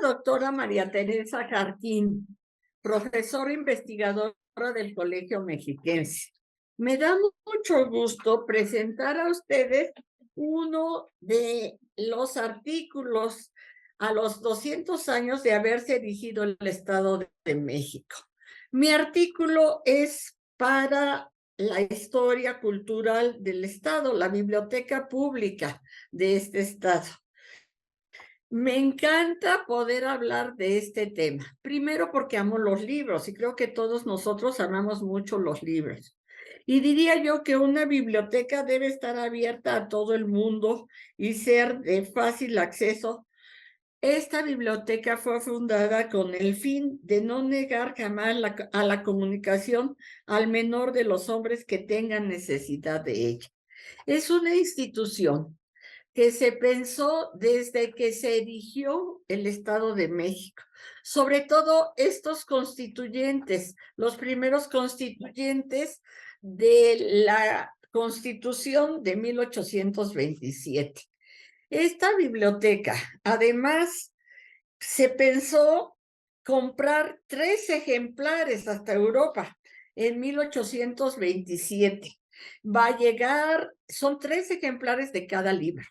doctora María Teresa Jarquín, profesora investigadora del Colegio Mexiquense. Me da mucho gusto presentar a ustedes uno de los artículos a los 200 años de haberse erigido el Estado de México. Mi artículo es para la historia cultural del Estado, la biblioteca pública de este Estado. Me encanta poder hablar de este tema. Primero porque amo los libros y creo que todos nosotros amamos mucho los libros. Y diría yo que una biblioteca debe estar abierta a todo el mundo y ser de fácil acceso. Esta biblioteca fue fundada con el fin de no negar jamás a la comunicación al menor de los hombres que tengan necesidad de ella. Es una institución que se pensó desde que se erigió el Estado de México. Sobre todo estos constituyentes, los primeros constituyentes de la Constitución de 1827. Esta biblioteca, además, se pensó comprar 3 ejemplares hasta Europa en 1827. Va a llegar, son 3 ejemplares de cada libro.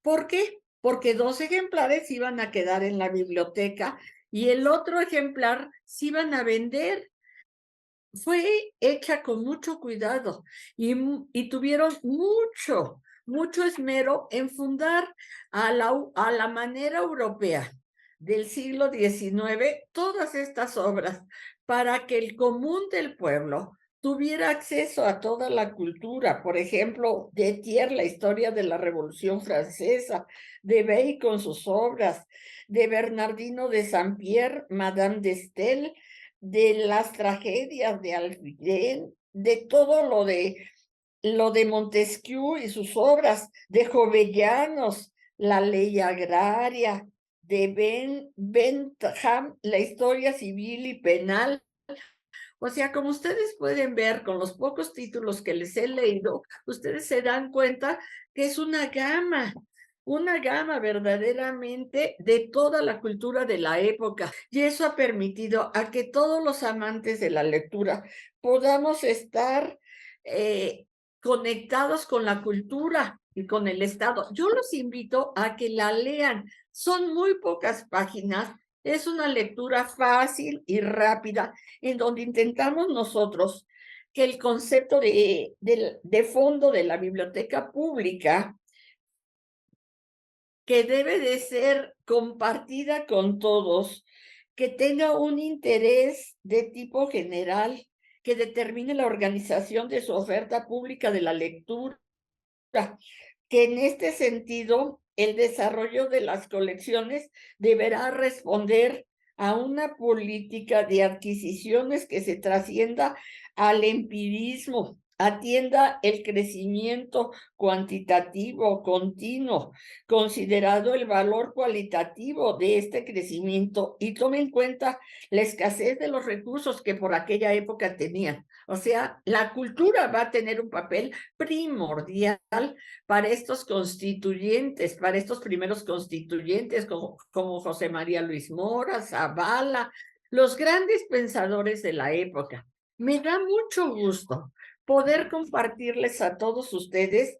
¿Por qué? Porque 2 ejemplares iban a quedar en la biblioteca y el otro ejemplar se iban a vender. Fue hecha con mucho cuidado y tuvieron mucho esmero en fundar a la manera europea del siglo XIX todas estas obras para que el común del pueblo tuviera acceso a toda la cultura. Por ejemplo, de Thiers, la historia de la Revolución Francesa, de Bacon, sus obras, de Bernardino de Saint-Pierre, Madame de Staël, de las tragedias de Alfred, de todo lo de Montesquieu y sus obras, de Jovellanos, la ley agraria, de Bentham, la historia civil y penal. O sea, como ustedes pueden ver con los pocos títulos que les he leído, ustedes se dan cuenta que es una gama verdaderamente de toda la cultura de la época. Y eso ha permitido a que todos los amantes de la lectura podamos estar conectados con la cultura y con el Estado. Yo los invito a que la lean. Son muy pocas páginas. Es una lectura fácil y rápida en donde intentamos nosotros que el concepto de fondo de la biblioteca pública, que debe de ser compartida con todos, que tenga un interés de tipo general, que determine la organización de su oferta pública de la lectura, que en este sentido el desarrollo de las colecciones deberá responder a una política de adquisiciones que se trascienda al empirismo, atienda el crecimiento cuantitativo continuo, considerado el valor cualitativo de este crecimiento y tome en cuenta la escasez de los recursos que por aquella época tenían. O sea, la cultura va a tener un papel primordial para estos constituyentes, para estos primeros constituyentes como José María Luis Mora, Zavala, los grandes pensadores de la época. Me da mucho gusto poder compartirles a todos ustedes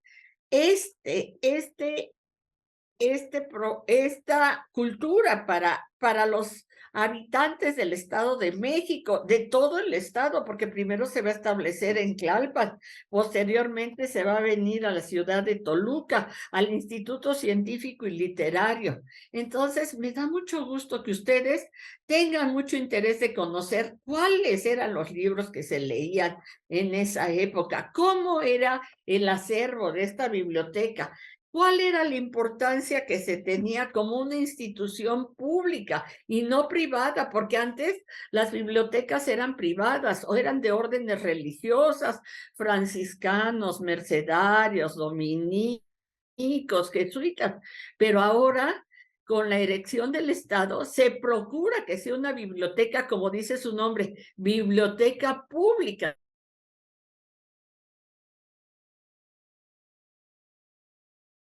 esta cultura para los habitantes del Estado de México, de todo el Estado, porque primero se va a establecer en Tlalpan, posteriormente se va a venir a la ciudad de Toluca, al Instituto Científico y Literario. Entonces, me da mucho gusto que ustedes tengan mucho interés de conocer cuáles eran los libros que se leían en esa época, cómo era el acervo de esta biblioteca. ¿Cuál era la importancia que se tenía como una institución pública y no privada? Porque antes las bibliotecas eran privadas o eran de órdenes religiosas, franciscanos, mercedarios, dominicos, jesuitas, pero ahora con la erección del Estado se procura que sea una biblioteca, como dice su nombre, biblioteca pública